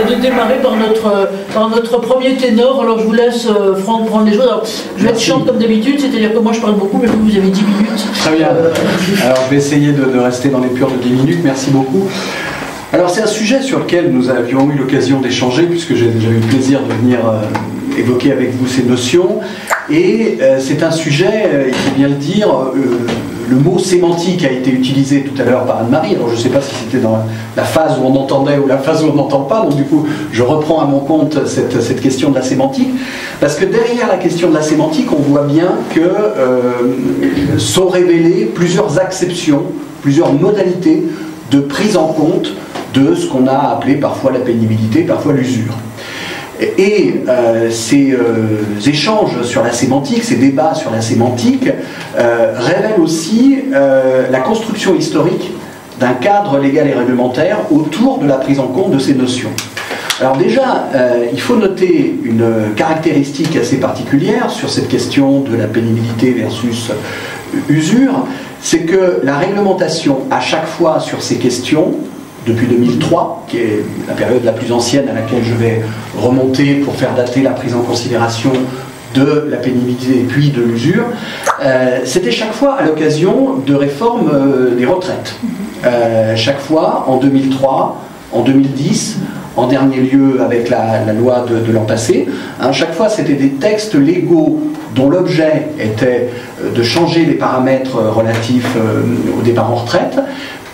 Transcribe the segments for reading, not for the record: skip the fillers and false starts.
de démarrer par notre premier ténor. Alors je vous laisse, Franck, prendre les choses. Alors, je vais être chiante comme d'habitude, c'est-à-dire que moi je parle beaucoup, mais vous avez 10 minutes. Très bien. Alors je vais essayer de rester dans les pures de 10 minutes. Merci beaucoup. Alors c'est un sujet sur lequel nous avions eu l'occasion d'échanger, puisque j'ai déjà eu le plaisir de venir évoquer avec vous ces notions. Et c'est un sujet, il faut bien le dire, le mot sémantique a été utilisé tout à l'heure par Anne-Marie. Alors je ne sais pas si c'était dans la phase où on entendait ou la phase où on n'entend pas, donc du coup je reprends à mon compte cette question de la sémantique, parce que derrière la question de la sémantique, on voit bien que sont révélées plusieurs acceptions, plusieurs modalités de prise en compte de ce qu'on a appelé parfois la pénibilité, parfois l'usure. Et ces échanges sur la sémantique, ces débats sur la sémantique, révèlent aussi la construction historique d'un cadre légal et réglementaire autour de la prise en compte de ces notions. Alors déjà, il faut noter une caractéristique assez particulière sur cette question de la pénibilité versus usure, c'est que la réglementation, à chaque fois sur ces questions, depuis 2003, qui est la période la plus ancienne à laquelle je vais remonter pour faire dater la prise en considération de la pénibilité et puis de l'usure, c'était chaque fois à l'occasion de réformes des retraites. Chaque fois, en 2003, en 2010, en dernier lieu avec la loi de l'an passé, chaque fois c'était des textes légaux dont l'objet était de changer les paramètres relatifs au départ en retraite,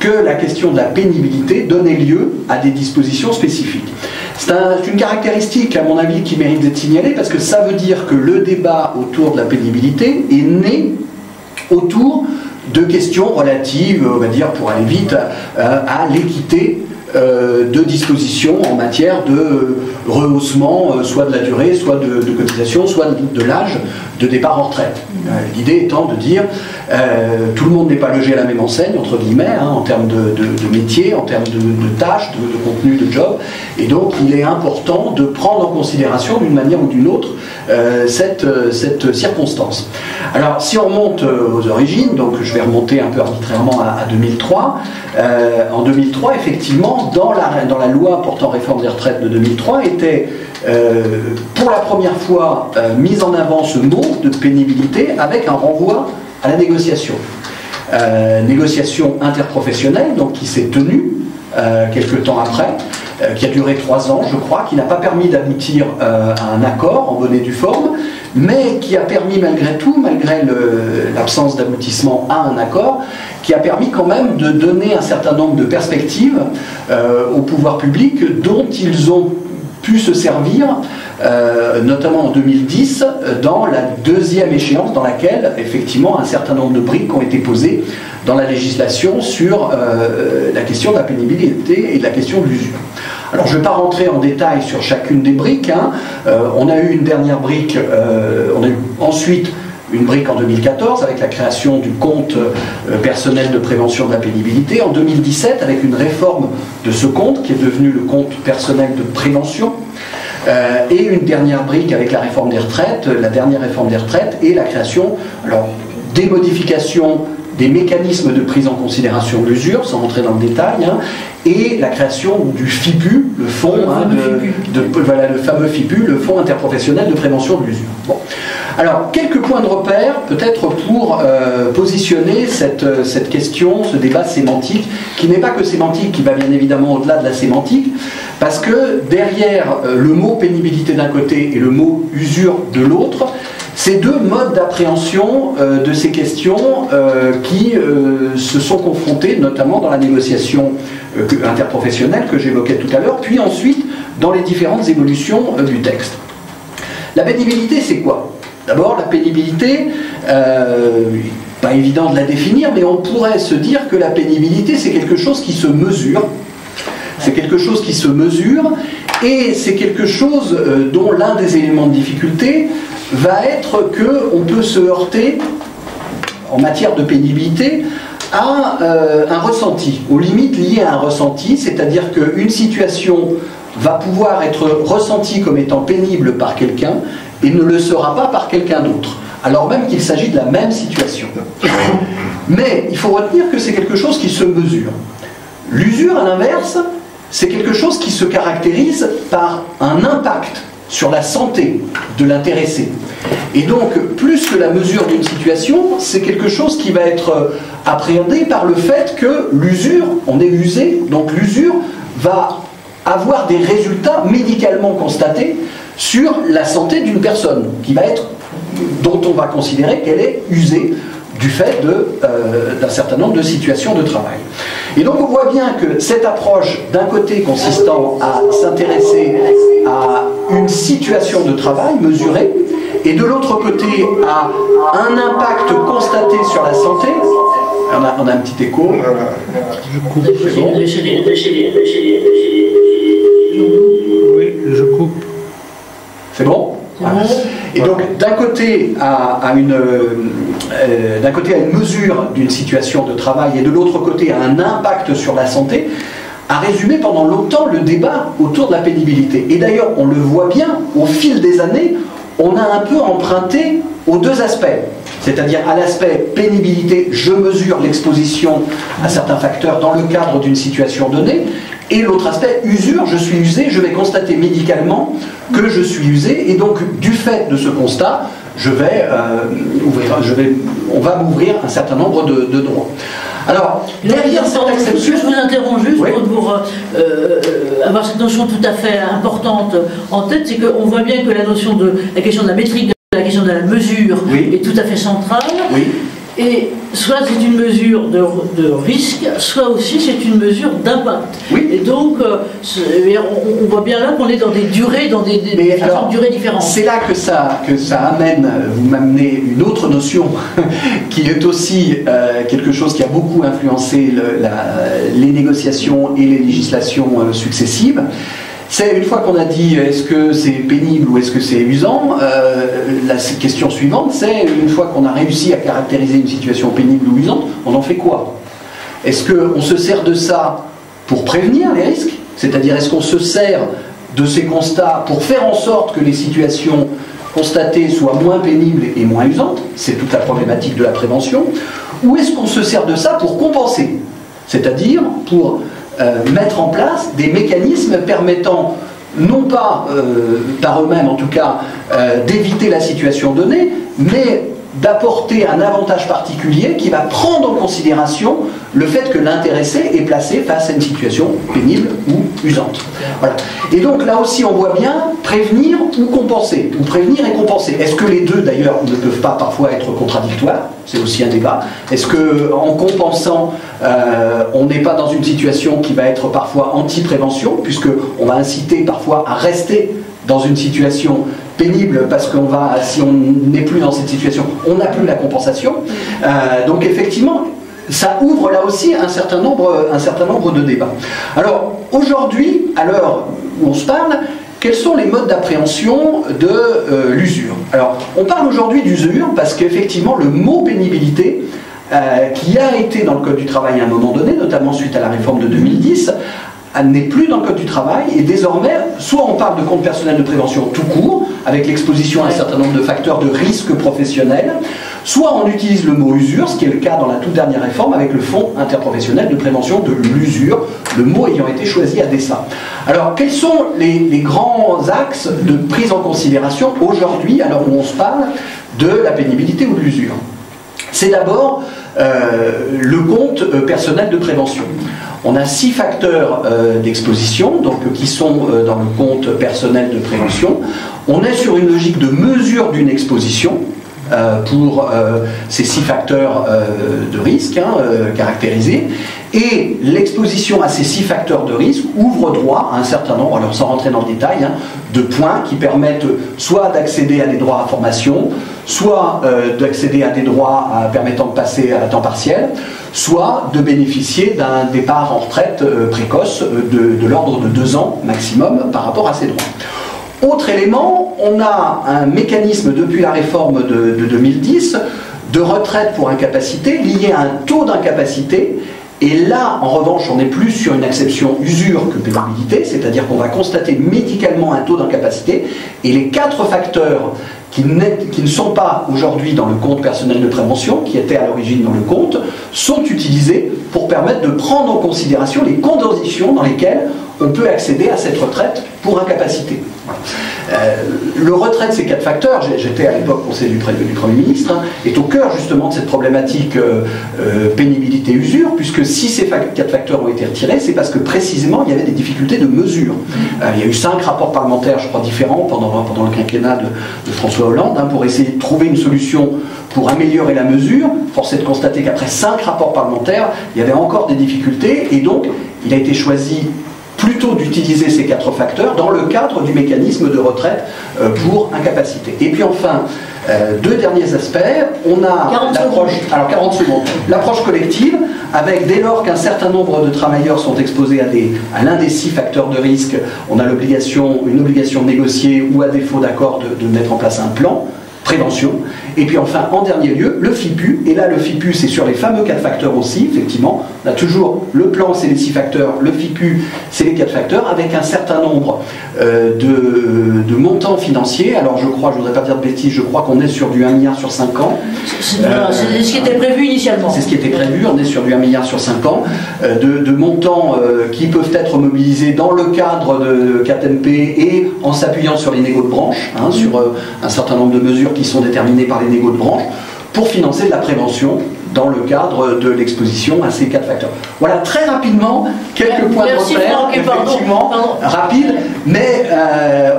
que la question de la pénibilité donnait lieu à des dispositions spécifiques. C'est une caractéristique, à mon avis, qui mérite d'être signalée, parce que ça veut dire que le débat autour de la pénibilité est né autour de questions relatives, on va dire, pour aller vite, à l'équité de dispositions en matière de rehaussement, soit de la durée, soit de cotisation, soit de l'âge de départ en retraite. L'idée étant de dire tout le monde n'est pas logé à la même enseigne, entre guillemets, en termes de métier, en termes de tâches, de contenu, de job, et donc il est important de prendre en considération d'une manière ou d'une autre cette circonstance. Alors si on remonte aux origines, donc je vais remonter un peu arbitrairement à 2003, en 2003 effectivement dans la loi portant réforme des retraites de 2003 était pour la première fois mis en avant ce mot de pénibilité avec un renvoi à la négociation. Négociation interprofessionnelle donc, qui s'est tenue quelques temps après, qui a duré 3 ans je crois, qui n'a pas permis d'aboutir à un accord en bonne et due forme, mais qui a permis malgré tout, malgré l'absence d'aboutissement à un accord, qui a permis quand même de donner un certain nombre de perspectives au pouvoir public dont ils ont pu se servir, notamment en 2010, dans la deuxième échéance dans laquelle, effectivement, un certain nombre de briques ont été posées dans la législation sur la question de la pénibilité et de la question de l'usure. Alors, je ne vais pas rentrer en détail sur chacune des briques. On a eu une dernière brique, on a eu ensuite une brique en 2014 avec la création du compte personnel de prévention de la pénibilité, en 2017 avec une réforme de ce compte qui est devenu le compte personnel de prévention, et une dernière brique avec la réforme des retraites, la dernière réforme des retraites et la création des modifications des mécanismes de prise en considération de l'usure, sans rentrer dans le détail, et la création du FIPU, le fonds, voilà, le fameux FIPU, le Fonds interprofessionnel de prévention de l'usure. Bon. Alors, quelques points de repère, peut-être pour positionner cette question, ce débat sémantique, qui n'est pas que sémantique, qui va bien évidemment au-delà de la sémantique, parce que derrière le mot pénibilité d'un côté et le mot usure de l'autre, ces deux modes d'appréhension de ces questions qui se sont confrontés, notamment dans la négociation interprofessionnelle que j'évoquais tout à l'heure, puis ensuite dans les différentes évolutions du texte. La pénibilité, c'est quoi? D'abord, la pénibilité, pas évident de la définir, mais on pourrait se dire que la pénibilité, c'est quelque chose qui se mesure. C'est quelque chose qui se mesure, et c'est quelque chose dont l'un des éléments de difficulté va être qu'on peut se heurter, en matière de pénibilité, à un ressenti, aux limites liées à un ressenti, c'est-à-dire qu'une situation va pouvoir être ressentie comme étant pénible par quelqu'un et ne le sera pas par quelqu'un d'autre, alors même qu'il s'agit de la même situation. Mais il faut retenir que c'est quelque chose qui se mesure. L'usure, à l'inverse, c'est quelque chose qui se caractérise par un impact sur la santé de l'intéressé. Et donc, plus que la mesure d'une situation, c'est quelque chose qui va être appréhendé par le fait que l'usure, on est usé, donc l'usure va avoir des résultats médicalement constatés sur la santé d'une personne, dont on va considérer qu'elle est usée du fait d'un certain nombre de situations de travail. Et donc on voit bien que cette approche, d'un côté consistant à s'intéresser à une situation de travail mesurée, et de l'autre côté à un impact constaté sur la santé. On a un petit écho. Je coupe. C'est bon ? Oui, je coupe. C'est bon ? Voilà. Et donc d'un côté à une mesure d'une situation de travail et de l'autre côté à un impact sur la santé, a résumé pendant longtemps le débat autour de la pénibilité. Et d'ailleurs on le voit bien, au fil des années, on a un peu emprunté aux deux aspects. C'est-à-dire à l'aspect pénibilité, je mesure l'exposition à certains facteurs dans le cadre d'une situation donnée, et l'autre aspect, usure, je suis usé, je vais constater médicalement que je suis usé, et donc du fait de ce constat, on va m'ouvrir un certain nombre de droits. Alors, derrière cette acception... Je vous interromps juste oui. pour avoir cette notion tout à fait importante en tête, c'est qu'on voit bien que la question de la métrique, la question de la mesure oui. est tout à fait centrale. Oui. Et soit c'est une mesure de risque, soit aussi c'est une mesure d'impact. Oui. Et donc, on voit bien là qu'on est dans des durées, dans des durées différentes. C'est là que ça amène, vous m'amenez une autre notion qui est aussi quelque chose qui a beaucoup influencé les négociations et les législations successives. C'est une fois qu'on a dit est-ce que c'est pénible ou est-ce que c'est usant, la question suivante c'est une fois qu'on a réussi à caractériser une situation pénible ou usante, on en fait quoi? Est-ce qu'on se sert de ça pour prévenir les risques? C'est-à-dire est-ce qu'on se sert de ces constats pour faire en sorte que les situations constatées soient moins pénibles et moins usantes? C'est toute la problématique de la prévention. Ou est-ce qu'on se sert de ça pour compenser? C'est-à-dire pour mettre en place des mécanismes permettant, non pas par eux-mêmes en tout cas, d'éviter la situation donnée, mais d'apporter un avantage particulier qui va prendre en considération le fait que l'intéressé est placé face à une situation pénible ou usante. Voilà. Et donc là aussi on voit bien prévenir ou compenser, ou prévenir et compenser. Est-ce que les deux d'ailleurs ne peuvent pas parfois être contradictoires? C'est aussi un débat. Est-ce qu'en compensant, on n'est pas dans une situation qui va être parfois anti-prévention, puisqu'on va inciter parfois à rester dans une situation pénible parce si on n'est plus dans cette situation, on n'a plus la compensation. Donc effectivement, ça ouvre là aussi un certain nombre de débats. Alors aujourd'hui, à l'heure où on se parle, quels sont les modes d'appréhension de l'usure? Alors on parle aujourd'hui d'usure parce qu'effectivement le mot pénibilité, qui a été dans le Code du travail à un moment donné, notamment suite à la réforme de 2010, n'est plus dans le Code du travail, et désormais, soit on parle de compte personnel de prévention tout court, avec l'exposition à un certain nombre de facteurs de risque professionnel, soit on utilise le mot usure, ce qui est le cas dans la toute dernière réforme, avec le Fonds interprofessionnel de prévention de l'usure, le mot ayant été choisi à dessein. Alors, quels sont les grands axes de prise en considération aujourd'hui, à l'heure où on se parle, de la pénibilité ou de l'usure? C'est d'abord le compte personnel de prévention. On a 6 facteurs d'exposition, qui sont dans le compte personnel de prévention. On est sur une logique de mesure d'une exposition pour ces 6 facteurs de risque caractérisés. Et l'exposition à ces 6 facteurs de risque ouvre droit à un certain nombre, alors sans rentrer dans le détail, de points qui permettent soit d'accéder à des droits à formation, soit d'accéder à des droits permettant de passer à temps partiel, soit de bénéficier d'un départ en retraite précoce de l'ordre de 2 ans maximum par rapport à ces droits. Autre élément, on a un mécanisme depuis la réforme de 2010 de retraite pour incapacité lié à un taux d'incapacité. Et là, en revanche, on n'est plus sur une acception usure que pénibilité, c'est-à-dire qu'on va constater médicalement un taux d'incapacité, et les 4 facteurs qui ne sont pas aujourd'hui dans le compte personnel de prévention, qui étaient à l'origine dans le compte, sont utilisés pour permettre de prendre en considération les conditions dans lesquelles on peut accéder à cette retraite pour incapacité. Le retrait de ces 4 facteurs, j'étais à l'époque conseiller du Premier ministre, hein, est au cœur justement de cette problématique pénibilité-usure, puisque si ces 4 facteurs ont été retirés, c'est parce que précisément il y avait des difficultés de mesure. Il y a eu 5 rapports parlementaires, je crois, différents pendant le quinquennat de François Hollande, hein, pour essayer de trouver une solution pour améliorer la mesure. Force est de constater qu'après 5 rapports parlementaires, il y avait encore des difficultés, et donc il a été choisi plutôt d'utiliser ces 4 facteurs dans le cadre du mécanisme de retraite pour incapacité. Et puis enfin, 2 derniers aspects, on a l'approche collective, avec dès lors qu'un certain nombre de travailleurs sont exposés à l'un des 6 facteurs de risque, on a une obligation de négocier ou à défaut d'accord de mettre en place un plan prévention. Et puis enfin, en dernier lieu, le FIPU. Et là, le FIPU, c'est sur les fameux 4 facteurs aussi, effectivement. On a toujours le plan, c'est les 6 facteurs. Le FIPU, c'est les 4 facteurs, avec un certain nombre de montants financiers. Alors, je crois, je ne voudrais pas dire de bêtises, je crois qu'on est sur du 1 milliard sur 5 ans. C'est ce qui était prévu initialement. C'est ce qui était prévu, on est sur du 1 milliard sur 5 ans, de montants qui peuvent être mobilisés dans le cadre de 4MP et en s'appuyant sur les négos de branche, hein, sur un certain nombre de mesures qui sont déterminées par les négos de branche, pour financer de la prévention dans le cadre de l'exposition à ces 4 facteurs. Voilà, très rapidement, quelques points de repère, effectivement, rapides, mais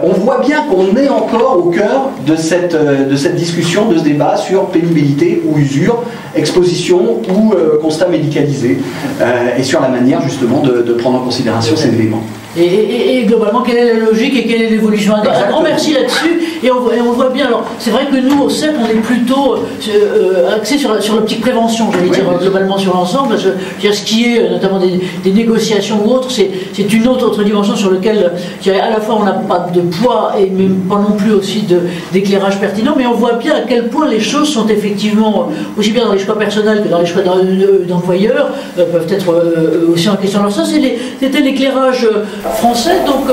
on voit bien qu'on est encore au cœur de cette discussion, de ce débat sur pénibilité ou usure, exposition ou constat médicalisé, et sur la manière justement de prendre en considération ces éléments. Et globalement, quelle est la logique et quelle est l'évolution? Un grand merci là-dessus. Et on voit bien, alors c'est vrai que nous, au CEP, on est plutôt axé sur l'optique prévention, j'allais dire, globalement sur l'ensemble, parce que ce qui est notamment des négociations ou autres, c'est une autre dimension sur laquelle à la fois on n'a pas de poids et même pas non plus aussi d'éclairage pertinent, mais on voit bien à quel point les choses sont effectivement, aussi bien dans les choix personnels que dans les choix d'employeurs, peuvent être aussi en question. Alors ça, c'était l'éclairage français, donc